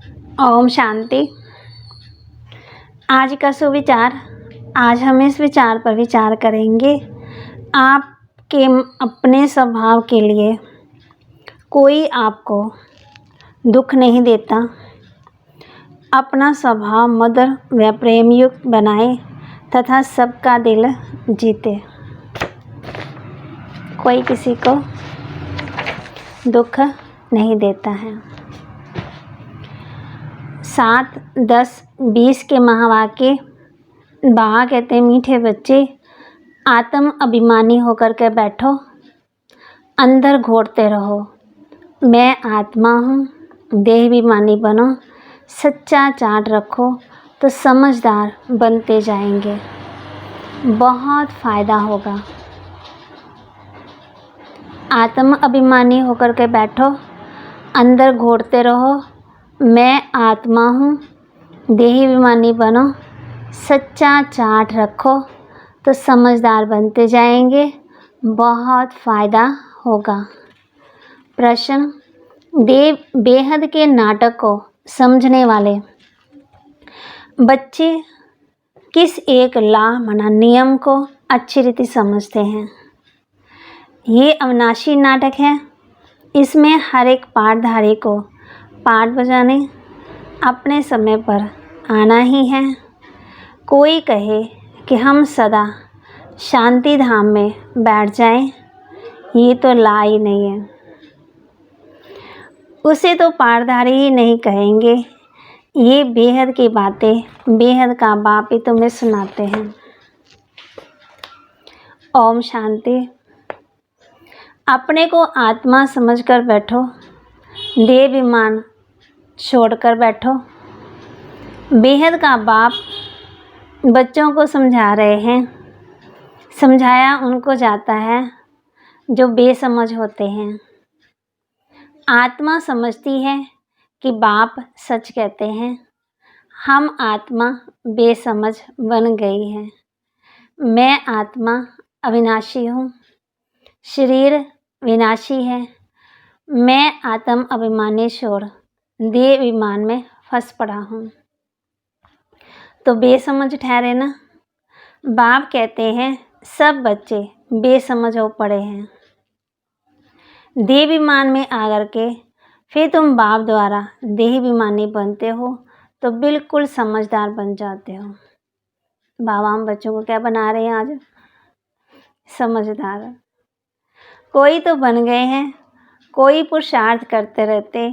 ओम शांति। आज का सुविचार। आज हम इस विचार पर विचार करेंगे। आपके अपने स्वभाव के लिए कोई आपको दुख नहीं देता। अपना स्वभाव मधुर व प्रेम युक्त बनाए तथा सबका दिल जीते। कोई किसी को दुख नहीं देता है। 7, 10, 20 के महावाक्य। बाबा कहते हैं, मीठे बच्चे आत्म अभिमानी होकर के बैठो, अंदर घोटते रहो, मैं आत्मा हूँ, देह अभिमानी बनो, सच्चा चार्ट रखो तो समझदार बनते जाएंगे, बहुत फ़ायदा होगा। आत्म अभिमानी होकर के बैठो, अंदर घोटते रहो, मैं आत्मा हूँ, देही अभिमानी बनो, सच्चा चार्ट रखो तो समझदार बनते जाएंगे, बहुत फ़ायदा होगा। प्रश्न। बेहद के नाटक को समझने वाले बच्चे किस एक लॉ माना नियम को अच्छी रीति समझते हैं? ये अविनाशी नाटक है। इसमें हर एक पाठधारी को पाठ बजाने अपने समय पर आना ही है। कोई कहे कि हम सदा शांति धाम में बैठ जाएं, ये तो ला ही नहीं है। उसे तो पाठधारी ही नहीं कहेंगे। ये बेहद की बातें बेहद का बाप ही तुम्हें सुनाते हैं। ओम शांति। अपने को आत्मा समझकर बैठो, देह अभिमान छोड़कर बैठो। बेहद का बाप बच्चों को समझा रहे हैं। समझाया उनको जाता है जो बेसमझ होते हैं। आत्मा समझती है कि बाप सच कहते हैं। हम आत्मा बेसमझ बन गई है। मैं आत्मा अविनाशी हूँ, शरीर विनाशी है। मैं आत्म अभिमानी छोड़ देह अभिमान में फंस पड़ा हूँ, तो बेसमझ ठहरे ना। बाप कहते हैं सब बच्चे बेसमझ हो पड़े हैं। देह अभिमान में आकर के फिर तुम बाप द्वारा देह अभिमानी बनते हो तो बिल्कुल समझदार बन जाते हो। बाबा हम बच्चों को क्या बना रहे हैं आज? समझदार। कोई तो बन गए हैं, कोई पुरुषार्थ करते रहते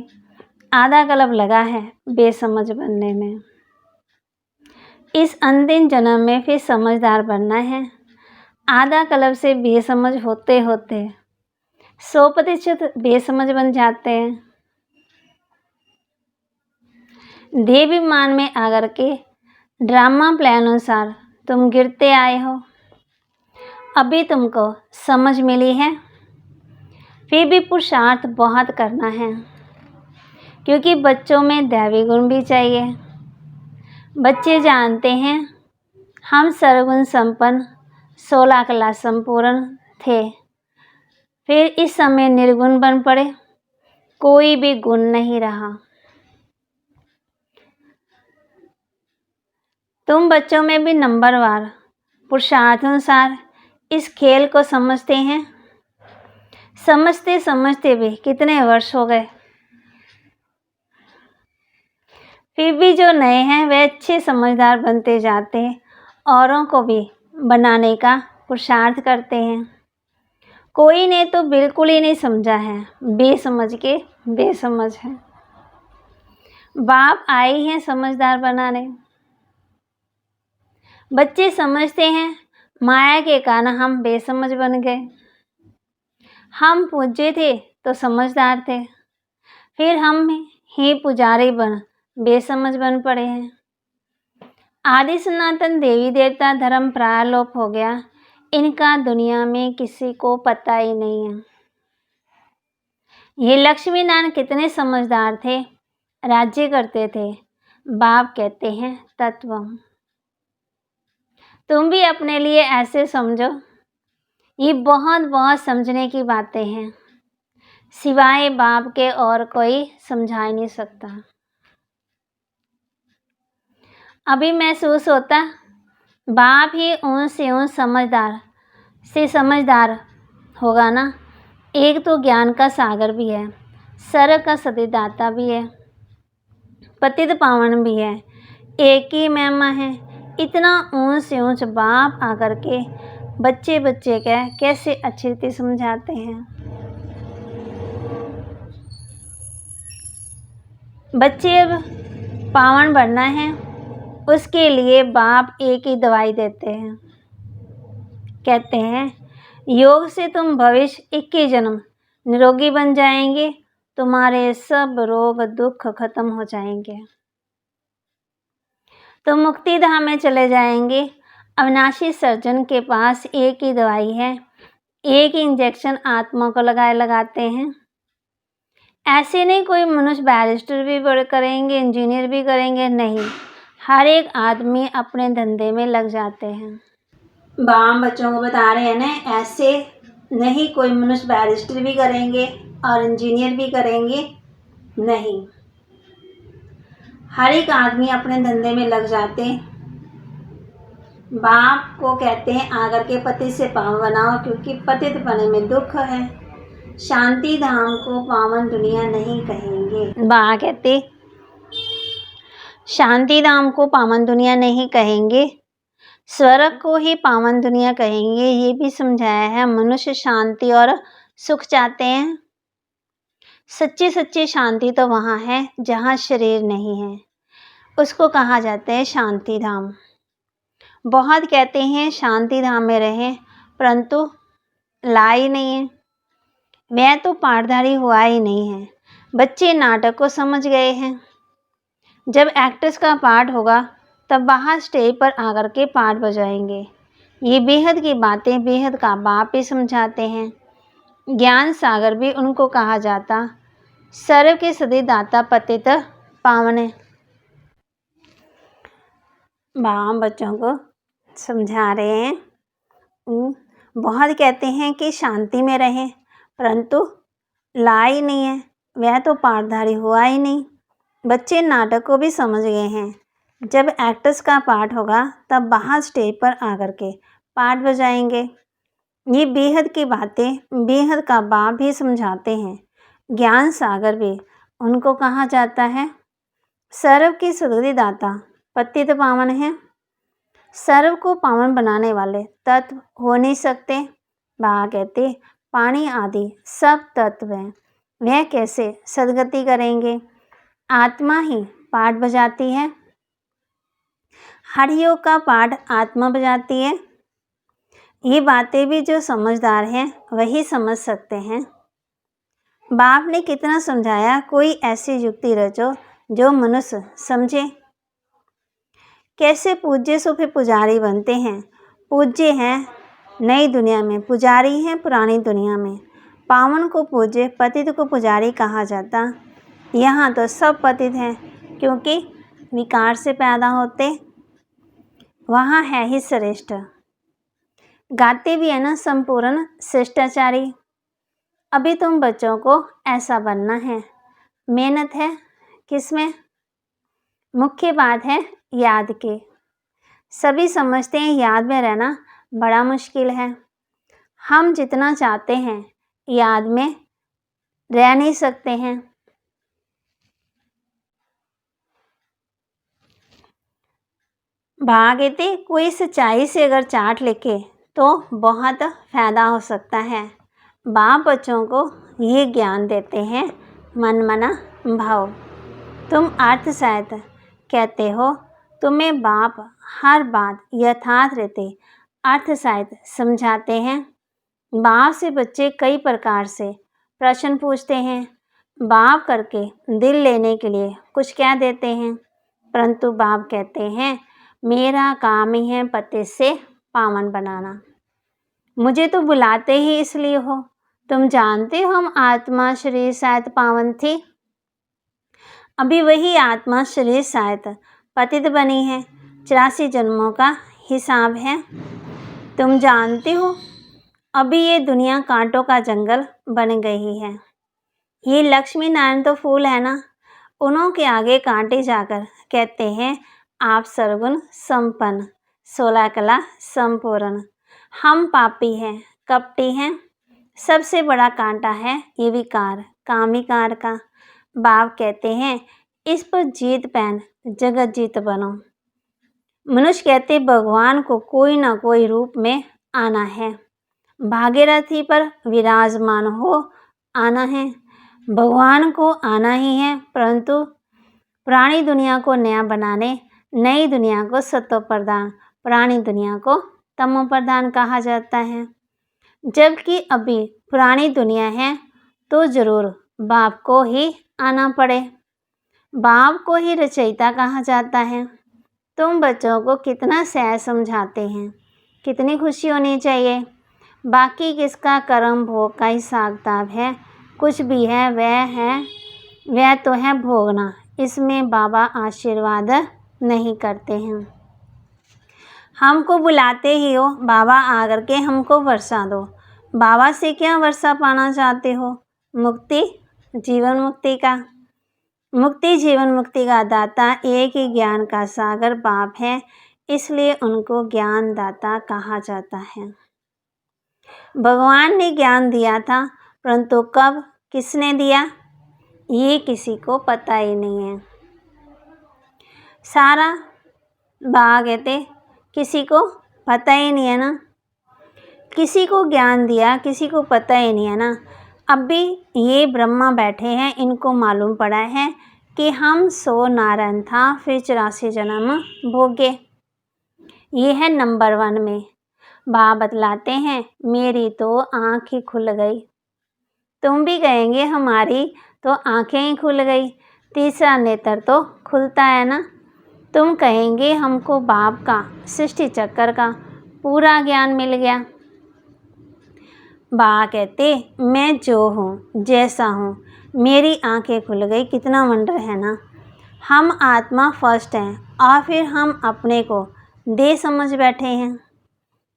आधा कल्प लगा है बेसमझ बनने में। इस अंतिम जन्म में फिर समझदार बनना है। आधा कल्प से बेसमझ होते होते 100% बेसमझ बन जाते हैं। देह अभिमान में आकर के ड्रामा प्लान अनुसार तुम गिरते आए हो। अभी तुमको समझ मिली है, फिर भी पुरुषार्थ बहुत करना है, क्योंकि बच्चों में दैवी गुण भी चाहिए। बच्चे जानते हैं हम सर्वगुण संपन्न 16 कला संपूर्ण थे, फिर इस समय निर्गुण बन पड़े, कोई भी गुण नहीं रहा। तुम बच्चों में भी नंबरवार पुरुषार्थ अनुसार इस खेल को समझते हैं। समझते समझते भी कितने वर्ष हो गए, फिर भी जो नए हैं वे अच्छे समझदार बनते जाते हैं, औरों को भी बनाने का पुरुषार्थ करते हैं। कोई ने तो बिल्कुल ही नहीं समझा है, बेसमझ के बेसमझ है। बाप आए हैं समझदार बनाने। बच्चे समझते हैं माया के कारण हम बेसमझ बन गए। हम पूज्य थे तो समझदार थे, फिर हम ही पुजारी बन बेसमझ बन पड़े हैं। आदि सनातन देवी देवता धर्म प्रायलोप हो गया। इनका दुनिया में किसी को पता ही नहीं है। ये लक्ष्मी नारायण कितने समझदार थे, राज्य करते थे। बाप कहते हैं तत्व। तुम भी अपने लिए ऐसे समझो। ये बहुत बहुत समझने की बातें हैं, सिवाय बाप के और कोई समझा ही नहीं सकता। अभी महसूस होता बाप ही ऊन से ऊन समझदार होगा ना। एक तो ज्ञान का सागर भी है, सर्व का सतीदाता भी है, पतित पावन भी है, एक ही महिमा है। इतना ऊंच से ऊंच बाप आकर के बच्चे का कैसे अच्छी रीति समझाते हैं। बच्चे अब पावन बनना है, उसके लिए बाप एक ही दवाई देते हैं। कहते हैं योग से तुम भविष्य 21 जन्म निरोगी बन जाएंगे, तुम्हारे सब रोग दुख खत्म हो जाएंगे, तुम मुक्ति धाम में चले जाएंगे। अविनाशी सर्जन के पास एक ही दवाई है, एक ही इंजेक्शन आत्मा को लगाते हैं। ऐसे नहीं कोई मनुष्य बैरिस्टर भी करेंगे, इंजीनियर भी करेंगे, नहीं, हर एक आदमी अपने धंधे में लग जाते हैं। बाम बच्चों को बता रहे हैं ना, ऐसे नहीं कोई मनुष्य बैरिस्टर भी करेंगे और इंजीनियर भी करेंगे, नहीं, हर एक आदमी अपने धंधे में लग जाते हैं। बाप को कहते हैं आकर के पति से पावन बनाओ, क्योंकि पतित पने में दुख है। शांति धाम को पावन दुनिया नहीं कहेंगे। बा कहते शांति धाम को पावन दुनिया नहीं कहेंगे, स्वर्ग को ही पावन दुनिया कहेंगे। ये भी समझाया है। मनुष्य शांति और सुख चाहते हैं। सच्ची शांति तो वहाँ है जहाँ शरीर नहीं है, उसको कहा जाता है शांति धाम। बहुत कहते हैं शांति धाम में रहें, परंतु लाई नहीं है, वह तो पाठधारी हुआ ही नहीं है। बच्चे नाटक को समझ गए हैं। जब एक्ट्रेस का पाठ होगा तब बाहर स्टेज पर आकर के पाठ बजाएंगे। ये बेहद की बातें बेहद का बाप ही समझाते हैं। ज्ञान सागर भी उनको कहा जाता, सर्व के सदी दाता पतित पावन। बाप बच्चों को समझा रहे हैं। बहुत कहते हैं कि शांति में रहें, परंतु लाई नहीं है, वह तो पाठधारी हुआ ही नहीं। बच्चे नाटक को भी समझ गए हैं। जब एक्ट्रेस का पाठ होगा तब बाहर स्टेज पर आकर के पाठ बजाएंगे। ये बेहद की बातें बेहद का बाप भी समझाते हैं। ज्ञान सागर भी उनको कहा जाता है, सर्व की सद्गति दाता पतित पावन है। सर्व को पावन बनाने वाले तत्व हो नहीं सकते। बा कहते पानी आदि सब तत्व हैं, वह कैसे सद्गति करेंगे। आत्मा ही पाठ बजाती है, हर योग का पाठ आत्मा बजाती है। ये बातें भी जो समझदार हैं वही समझ सकते हैं। बाप ने कितना समझाया, कोई ऐसी युक्ति रचो जो मनुष्य समझे। कैसे पूज्य सो फिर पुजारी बनते हैं। पूज्य हैं नई दुनिया में, पुजारी हैं पुरानी दुनिया में। पावन को पूज्य, पतित को पुजारी कहा जाता। यहाँ तो सब पतित हैं, क्योंकि विकार से पैदा होते। वहाँ है ही श्रेष्ठ। गाते भी है ना संपूर्ण शिष्टाचारी। अभी तुम बच्चों को ऐसा बनना है। मेहनत है किसमें? मुख्य बात है याद की। सभी समझते हैं याद में रहना बड़ा मुश्किल है। हम जितना चाहते हैं याद में रह नहीं सकते हैं। भागते कोई सच्चाई से अगर चाट लिखे तो बहुत फायदा हो सकता है। बाप बच्चों को ये ज्ञान देते हैं, मन मना भाव। तुम अर्थ सहित कहते हो, तुम्हें बाप हर बात यथार्थ रीति अर्थ सहित समझाते हैं। बाप से बच्चे कई प्रकार से प्रश्न पूछते हैं। बाप करके दिल लेने के लिए कुछ कह देते हैं, परंतु बाप कहते हैं मेरा काम ही है पति से पावन बनाना। मुझे तो बुलाते ही इसलिए हो। तुम जानते हो हम आत्मा शरीर शायद पावन थी, अभी वही आत्मा शरीर शायद पतित बनी है। 84 जन्मों का हिसाब है। तुम जानते हो अभी ये दुनिया कांटों का जंगल बन गई है। ये लक्ष्मी नारायण तो फूल है ना, उन्हों के आगे कांटे जाकर कहते हैं आप सर्वगुण संपन्न, 16 कला संपूर्ण। हम पापी हैं, कपटी हैं, सबसे बड़ा कांटा है ये विकार, काम विकार का। बाप कहते हैं इस पर जीत पहन, जगत जीत बनो। मनुष्य कहते भगवान को कोई ना कोई रूप में आना है, भागीरथी पर विराजमान हो आना है। भगवान को आना ही है, परंतु पुरानी दुनिया को नया बनाने, नई दुनिया को सत्व प्रधान, पुरानी दुनिया को तमो प्रधान कहा जाता है। जबकि अभी पुरानी दुनिया है तो जरूर बाप को ही आना पड़े। बाप को ही रचयिता कहा जाता है। तुम बच्चों को कितना सहज समझाते हैं, कितनी खुशी होनी चाहिए। बाकी किसका कर्म भोग का हिसाब किताब है, कुछ भी है वह तो है भोगना। इसमें बाबा आशीर्वाद नहीं करते हैं। हमको बुलाते ही हो बाबा आकर के हमको वर्षा दो। बाबा से क्या वर्षा पाना चाहते हो? मुक्ति, जीवन मुक्ति का। मुक्ति जीवन मुक्ति का दाता एक ही ज्ञान का सागर बाप है, इसलिए उनको ज्ञान दाता कहा जाता है। भगवान ने ज्ञान दिया था, परंतु कब, किसने दिया, ये किसी को पता ही नहीं है। सारा बाबा कहते किसी को पता ही नहीं है ना, किसी को ज्ञान दिया किसी को पता ही नहीं है ना। अभी ये ब्रह्मा बैठे हैं, इनको मालूम पड़ा है कि हम 100 नारायण था, फिर 84 जन्म भोगे। ये है नंबर 1 में। बाबा बतलाते हैं मेरी तो आँख ही खुल गई। तुम भी कहेंगे हमारी तो आँखें ही खुल गई, तीसरा नेत्र तो खुलता है ना। तुम कहेंगे हमको बाप का, सृष्टि चक्कर का पूरा ज्ञान मिल गया। बाबा कहते मैं जो हूँ, जैसा हूँ, मेरी आंखें खुल गई। कितना वंडर है ना। हम आत्मा फर्स्ट हैं और फिर हम अपने को देह समझ बैठे हैं।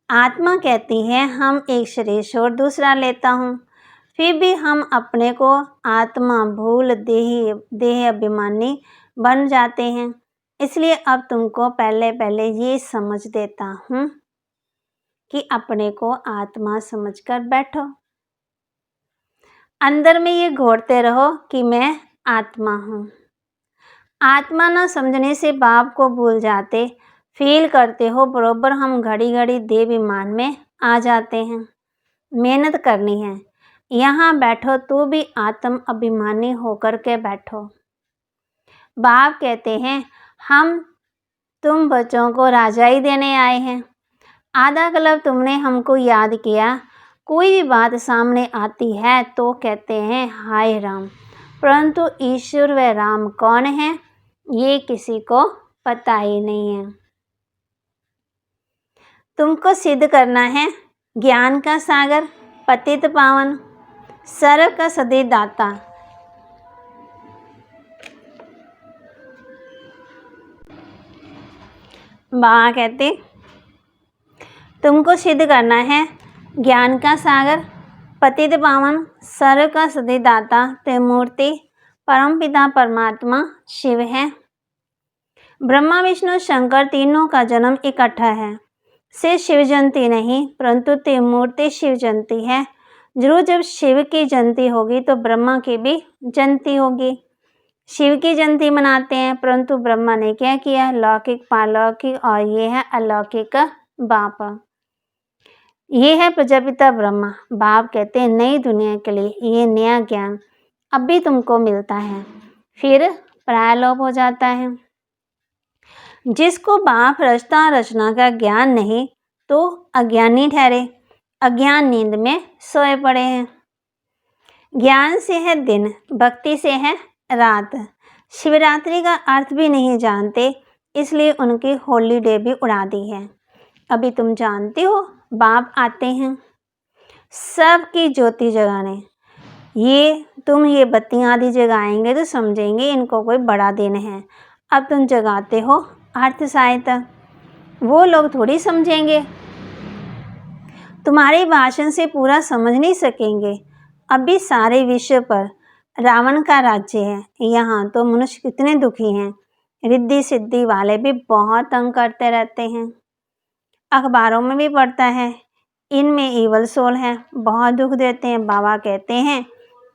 आत्मा कहती है हम एक शरीर छोड़ दूसरा लेता हूँ, फिर भी हम अपने को आत्मा भूल देह अभिमानी बन जाते हैं। इसलिए अब तुमको पहले ये समझ देता हूँ कि अपने को आत्मा समझकर बैठो। अंदर में ये घोरते रहो कि मैं आत्मा हूँ। आत्मा न समझने से बाप को भूल जाते, फील करते हो बरोबर हम घड़ी घड़ी देह विमान में आ जाते हैं। मेहनत करनी है, यहाँ बैठो तो भी आत्म अभिमानी होकर के बैठो। बाप कहते हैं हम तुम बच्चों को राजाई देने आए हैं। आधा कल्प तुमने हमको याद किया, कोई भी बात सामने आती है तो कहते हैं हाय राम, परंतु ईश्वर व राम कौन है ये किसी को पता ही नहीं है। तुमको सिद्ध करना है ज्ञान का सागर, पतित पावन, सर्व का सदी दाता। बाबा कहते तुमको सिद्ध करना है ज्ञान का सागर, पतित पावन, सर्व का सदी दाता, त्रिमूर्ति परमपिता परमात्मा शिव है। ब्रह्मा विष्णु शंकर तीनों का जन्म इकट्ठा है। सिर्फ शिव जयंती नहीं, परंतु त्रिमूर्ति शिव जयंती है। जरूर जब शिव की जयंती होगी तो ब्रह्मा की भी जयंती होगी। शिव की जयंती मनाते हैं, परंतु ब्रह्मा ने क्या किया, लौकिक पालौकिक और ये है अलौकिक बाप। ये है प्रजापिता ब्रह्मा। बाप कहते हैं नई दुनिया के लिए ये नया ज्ञान अभी तुमको मिलता है, फिर प्रायलोप हो जाता है। जिसको बाप रचता रचना का ज्ञान नहीं तो अज्ञानी ठहरे, अज्ञान नींद में सोए पड़े हैं। ज्ञान से है दिन, भक्ति से है रात। शिवरात्रि का अर्थ भी नहीं जानते, इसलिए उनकी हॉलीडे भी उड़ा दी है। अभी तुम जानते हो बाप आते हैं सबकी ज्योति जगाने। ये बत्तियां आदि जगाएंगे तो समझेंगे इनको कोई बड़ा दिन है। अब तुम जगाते हो अर्थ सहायता, वो लोग थोड़ी समझेंगे, तुम्हारे भाषण से पूरा समझ नहीं सकेंगे। अभी सारे विश्व पर रावण का राज्य है, यहाँ तो मनुष्य कितने दुखी हैं। रिद्धि सिद्धि वाले भी बहुत तंग करते रहते हैं। अखबारों में भी पढ़ता है, इनमें ईवल सोल है, बहुत दुख देते हैं। बाबा कहते हैं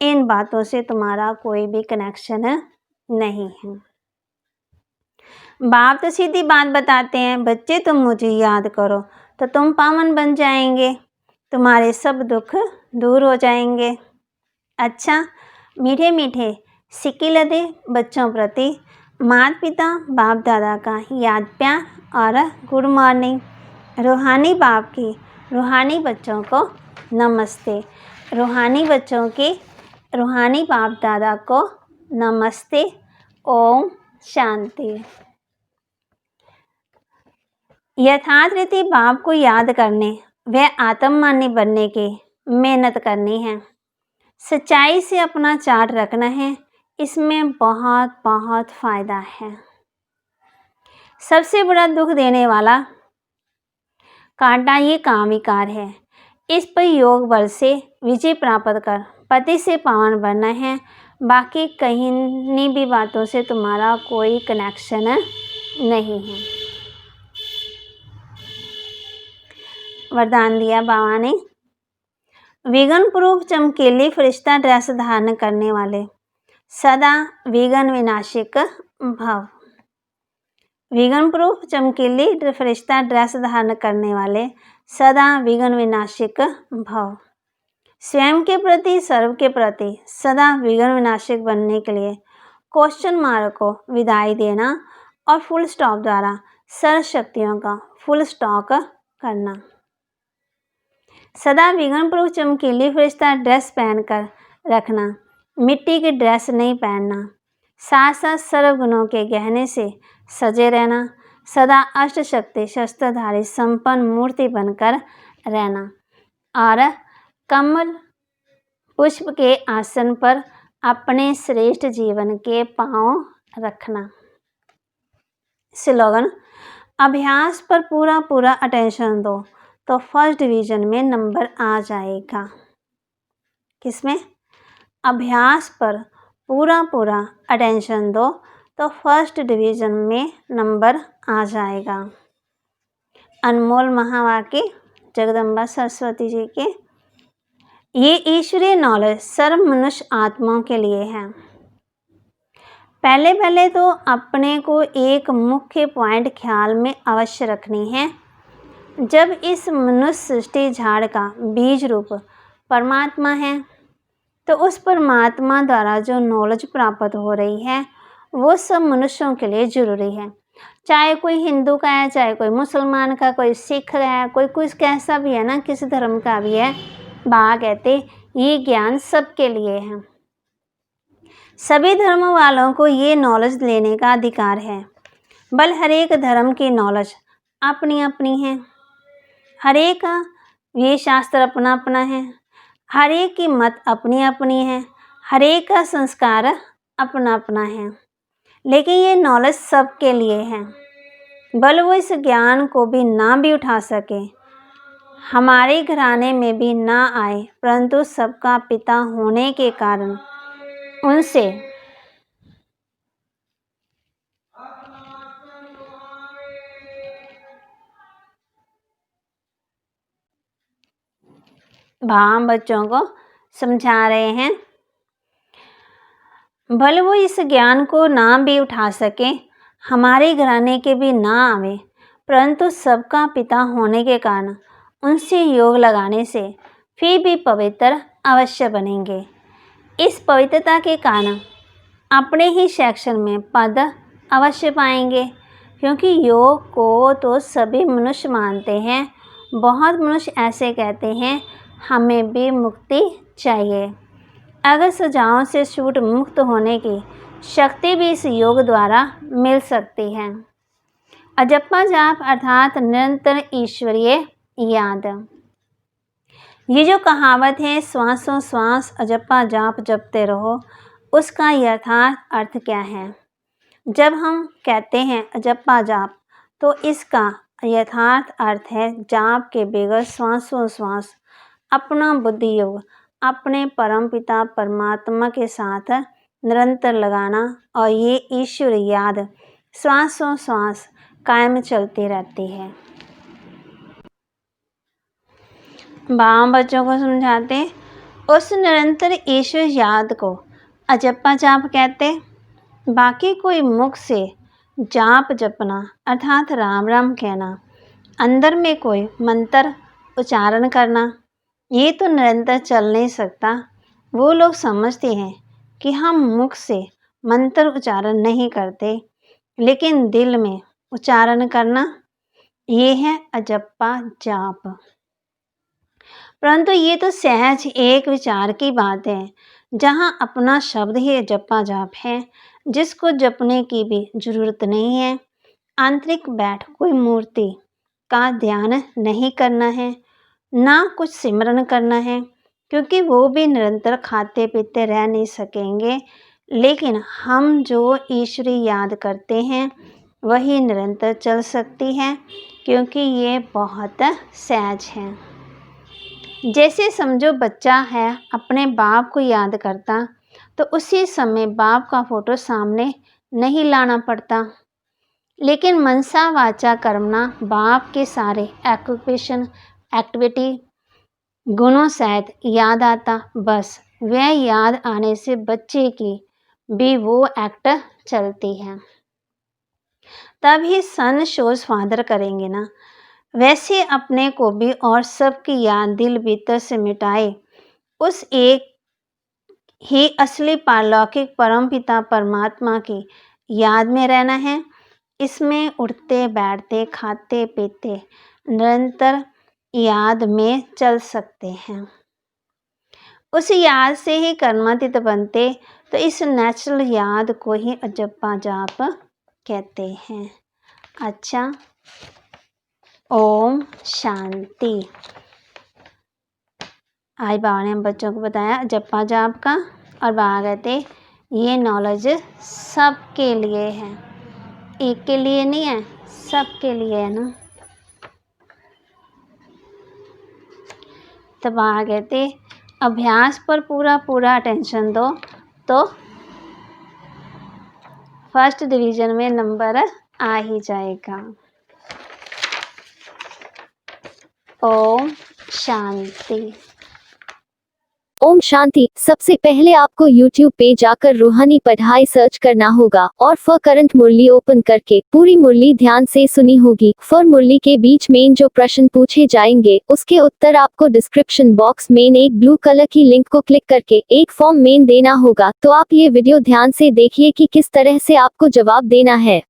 इन बातों से तुम्हारा कोई भी कनेक्शन नहीं है। बाप तो सीधी बात बताते हैं, बच्चे तुम मुझे याद करो तो तुम पावन बन जाएंगे, तुम्हारे सब दुख दूर हो जाएंगे। अच्छा, मीठे मीठे सिक्के लदे बच्चों प्रति माता पिता बाप दादा का याद प्यार और गुड मॉर्निंग। रूहानी बाप की रूहानी बच्चों को नमस्ते। रूहानी बच्चों की रूहानी बाप दादा को नमस्ते। ओम शांति। यथार्थ रीति बाप को याद करने व आत्ममानी बनने की मेहनत करनी है। सच्चाई से अपना चार्ट रखना है, इसमें बहुत बहुत फायदा है। सबसे बड़ा दुख देने वाला कांटा ये काम विकार है। इस पर योग बल से विजय प्राप्त कर पति से पावन बनना है। बाकी कहीं भी बातों से तुम्हारा कोई कनेक्शन नहीं है। वरदान दिया बाबा ने, विघ्न प्रूफ चमकीली फरिश्ता ड्रेस धारण करने वाले सदा विघ्न विनाशिक भव। विघ्न प्रूफ चमकीली फरिश्ता ड्रेस धारण करने वाले सदा विघ्न विनाशिक भव। स्वयं के प्रति सर्व के प्रति सदा विघ्न विनाशिक बनने के लिए क्वेश्चन मार्क को विदाई देना और फुल स्टॉप द्वारा सर्व शक्तियों का फुल स्टॉक करना। सदा विघ्न प्रूफ चमकीली फरिश्ता ड्रेस पहनकर रखना, मिट्टी की ड्रेस नहीं पहनना। साथ साथ सर्व गुणों के गहने से सजे रहना, सदा अष्ट शक्ति शस्त्रधारी संपन्न मूर्ति बनकर रहना और कमल पुष्प के आसन पर अपने श्रेष्ठ जीवन के पांव रखना। स्लोगन, अभ्यास पर पूरा पूरा अटेंशन दो तो फर्स्ट डिवीजन में नंबर आ जाएगा। किसमें? अभ्यास पर पूरा पूरा अटेंशन दो तो फर्स्ट डिवीजन में नंबर आ जाएगा। अनमोल महावाक्य जगदम्बा सरस्वती जी के। ये ईश्वरीय नॉलेज सर्व मनुष्य आत्माओं के लिए है। पहले तो अपने को एक मुख्य पॉइंट ख्याल में अवश्य रखनी है। जब इस मनुष्य सृष्टि झाड़ का बीज रूप परमात्मा है तो उस परमात्मा द्वारा जो नॉलेज प्राप्त हो रही है वो सब मनुष्यों के लिए जरूरी है। चाहे कोई हिंदू का है, चाहे कोई मुसलमान का, कोई सिख है, कोई कुछ कैसा भी है ना, किसी धर्म का भी है, बाबा कहते ये ज्ञान सबके लिए है। सभी धर्म वालों को ये नॉलेज लेने का अधिकार है। बल हर एक धर्म की नॉलेज अपनी अपनी है, हर एक का ये शास्त्र अपना अपना है, हर एक की मत अपनी अपनी है, हर एक का संस्कार अपना अपना है, लेकिन ये नॉलेज सबके लिए है। बल वो इस ज्ञान को भी ना भी उठा सके, हमारे घराने में भी ना आए, परंतु सबका पिता होने के कारण उनसे हम बच्चों को समझा रहे हैं। भले वो इस ज्ञान को ना भी उठा सके, हमारे घराने के भी ना आवे, परंतु सबका पिता होने के कारण उनसे योग लगाने से फिर भी पवित्र अवश्य बनेंगे। इस पवित्रता के कारण अपने ही सेक्शन में पद अवश्य पाएंगे, क्योंकि योग को तो सभी मनुष्य मानते हैं। बहुत मनुष्य ऐसे कहते हैं हमें भी मुक्ति चाहिए। अगर सजाओं से छूट मुक्त होने की शक्ति भी इस योग द्वारा मिल सकती है। अजप्पा जाप अर्थात निरंतर ईश्वरीय याद। ये जो कहावत है श्वासों श्वास अजप्पा जाप जपते रहो, उसका यथार्थ अर्थ क्या है? जब हम कहते हैं अजप्पा जाप तो इसका यथार्थ अर्थ है जाप के बगैर श्वासों श्वास अपना बुद्धि योग अपने परमपिता परमात्मा के साथ निरंतर लगाना और ये ईश्वर याद श्वासों श्वास कायम चलती रहती है। बाबा बच्चों को समझाते, उस निरंतर ईश्वर याद को अजप्पा जाप कहते। बाकी कोई मुख से जाप जपना अर्थात राम राम कहना, अंदर में कोई मंत्र उच्चारण करना, ये तो निरंतर चल नहीं सकता। वो लोग समझते हैं कि हम मुख से मंत्र उच्चारण नहीं करते, लेकिन दिल में उच्चारण करना, ये है अजप्पा जाप। परंतु ये तो सहज एक विचार की बात है, जहाँ अपना शब्द ही अजप्पा जाप है, जिसको जपने की भी जरूरत नहीं है। आंतरिक बैठ कोई मूर्ति का ध्यान नहीं करना है, ना कुछ सिमरन करना है, क्योंकि वो भी निरंतर खाते पीते रह नहीं सकेंगे। लेकिन हम जो ईश्वरी याद करते हैं वही निरंतर चल सकती है, क्योंकि ये बहुत सहज है। जैसे समझो बच्चा है अपने बाप को याद करता, तो उसी समय बाप का फोटो सामने नहीं लाना पड़ता, लेकिन मनसा वाचा कर्मणा बाप के सारे ऑक्यूपेशन एक्टिविटी गुणों सहित याद आता। बस वह याद आने से बच्चे की भी वो एक्ट चलती है, तभी सन शोज फादर करेंगे ना। वैसे अपने को भी और सबकी याद दिल भीतर से मिटाए, उस एक ही असली पारलौकिक परमपिता परमात्मा की याद में रहना है। इसमें उठते बैठते खाते पीते निरंतर याद में चल सकते हैं। उस याद से ही कर्मातीत बनते, तो इस नेचुरल याद को ही अजप्पा जाप कहते हैं। अच्छा, ओम शांति। आज बाबा ने हम बच्चों को बताया अजप्पा जाप का, और बाबा कहते ये नॉलेज सबके लिए है, एक के लिए नहीं है, सबके लिए है ना। तो बाबा कहते अभ्यास पर पूरा पूरा अटेंशन दो, तो फर्स्ट डिवीजन में नंबर आ ही जाएगा। ओम शांति। ओम शांति। सबसे पहले आपको YouTube पे जाकर रूहानी पढ़ाई सर्च करना होगा और फॉर करंट मुरली ओपन करके पूरी मुरली ध्यान से सुनी होगी। फॉर मुरली के बीच में जो प्रश्न पूछे जाएंगे उसके उत्तर आपको डिस्क्रिप्शन बॉक्स में एक ब्लू कलर की लिंक को क्लिक करके एक फॉर्म में देना होगा। तो आप ये वीडियो ध्यान से देखिए कि किस तरह से आपको जवाब देना है।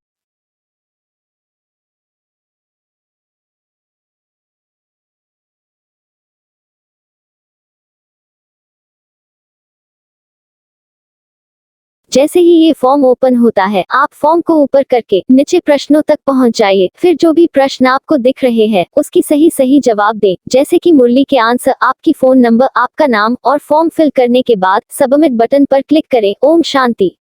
जैसे ही ये फॉर्म ओपन होता है, आप फॉर्म को ऊपर करके नीचे प्रश्नों तक पहुंच जाइए। फिर जो भी प्रश्न आपको दिख रहे हैं उसकी सही जवाब दें, जैसे कि मुरली के आंसर, आपकी फोन नंबर, आपका नाम और फॉर्म फिल करने के बाद सबमिट बटन पर क्लिक करें। ओम शांति।